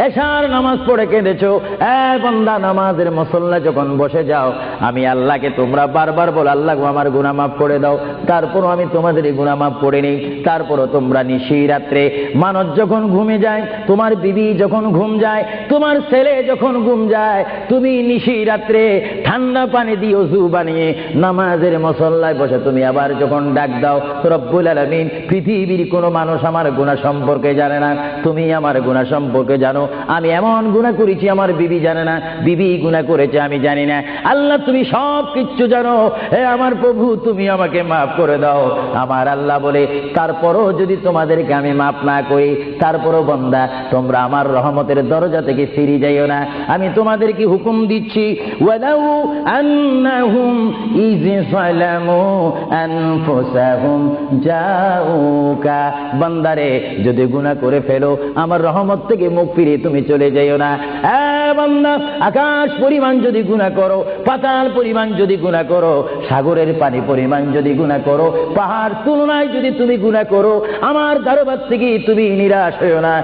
এশার নামাজ পড়ে কেঁদেছো, বান্দা নামাজের মুসল্লা যখন বসে যাও, আমি আল্লাহকে তোমরা বারবার বলো আল্লাহ আমার গুনাহ মাফ করে দাও, তারপরও আমি তোমাদের এই গুনাহ মাফ করে নেই। তারপরও তোমরা নিশি রাত্রে মানুষ যখন ঘুমে যায়, তোমার বিবি যখন ঘুম যায়, তোমার ছেলে যখন ঘুম যায়, তুমি নিশি রাত্রে ঠান্ডা পানি দিয়ে ওযু বানিয়ে নামাজের মুসল্লায় বসে তুমি আবার যখন ডাক দাও রব্বুল আলামিন, পৃথিবীর কোনো মানুষ আমার গুনাহ সম্পর্কে জানে না, তুমি আমার গুনাহ সম্পর্কে জানো। আমি এমন গুনাহ করেছি আমার বিবি জানে না, বিবি গুনাহ করেছে আমি জানি না। আল্লাহ তুমি সব কিচ্ছু জানো, হে আমার প্রভু তুমি আমাকে মাফ করে দাও। আমার আল্লাহ বলে তারপরও যদি তোমাদেরকে আমি মাফ না করি, তারপরও বান্দা তোমরা আমার রহমতের দরজা থেকে ফিরে যাইও না। আমি তোমাদেরকে হুকুম দিচ্ছি, ওয়ালাউ আন্নাহুম ইয যালামু আনফুসাহুম জাউকা, বান্দারে যদি গুনাহ করে ফেলো আমার রহমত থেকে মুখ ফিরে তুমি চলে যাইও না। বান্দা আকাশ পরিমাণ যদি গুনাহ করো, পাতাল পরিমাণ যদি গুনাহ করো, সাগরের পানি পরিমাণ যদি গুনাহ করো, পাহাড় তুলনায় যদি তুমি গুনাহ করো, আমার দরবার থেকে তুমি নিরাশ হইও না।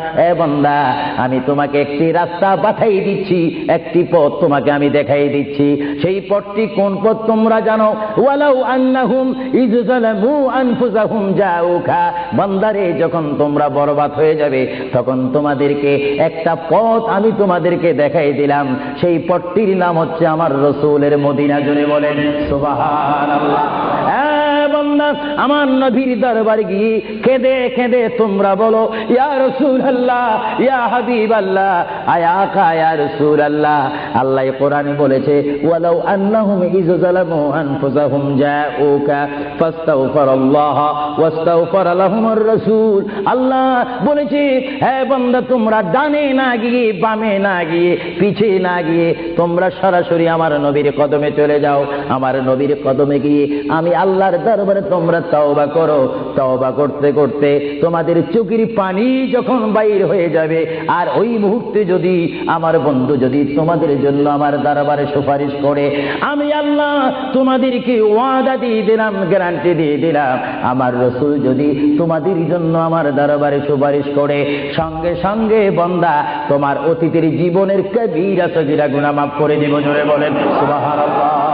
বান্দা আমি তোমাকে একটি রাস্তা বাতাই দিচ্ছি, একটি পথ তোমাকে আমি দেখাই দিচ্ছি। সেই পথটি কোন পথ তোমরা জানো? ওয়ালাউ আন্নাহুম ইয যালামু আনফুসাহুম জাউকা, বান্দারে যখন তোমরা বরবাদ হয়ে যাবে তখন তোমাদেরকে একটা পথ আমি তোমাদেরকে দেখাই দিলাম, সেই পথটির নাম হচ্ছে আমার রাসূলের মদিনা। জোরে বলেন সুবহানাল্লাহ। বান্দা আমার নবীর দরবারে গিয়ে কেঁদে কেঁদে তোমরা বলো ইয়া রাসূলুল্লাহ, ইয়া হাবিবাল্লাহ, আয়া আকা ইয়া রাসূলুল্লাহ। আল্লাহ কোরআনে বলেছে ওয়ালাউ আন্নাহুম ইয যালামু আনফুসাহুম জাউকা ফাস্তাগফিরুল্লাহ ওয়াস্তাগফারা লাহুমুর রাসূল। আল্লাহ বলেছে হে বান্দা তোমরা ডানে না গিয়ে, বামে না গিয়ে, পিছে না গিয়ে তোমরা সরাসরি আমার নবীর কদমে চলে যাও। আমার নবীর কদমে গিয়ে আমি আল্লাহর দরবারে তোমরা তওবা করো। তওবা করতে করতে তোমাদের চোখের পানি যখন বাইর হয়ে যাবে, আর ওই মুহূর্তে যদি আমার বন্ধু যদি তোমাদের জন্য আমার দরবারে সুপারিশ করে, আমি আল্লাহ তোমাদেরকে ওয়াদা দিয়ে দিলাম, গ্যারান্টি দিয়ে দিলাম, আমার রাসূল যদি তোমাদের জন্য আমার দরবারে সুপারিশ করে, সঙ্গে সঙ্গে বান্দা তোমার অতীতের জীবনের কবিরা সগীরা গুনাহ মাফ করে দেব। জোরে বলেন সুবহানাল্লাহ।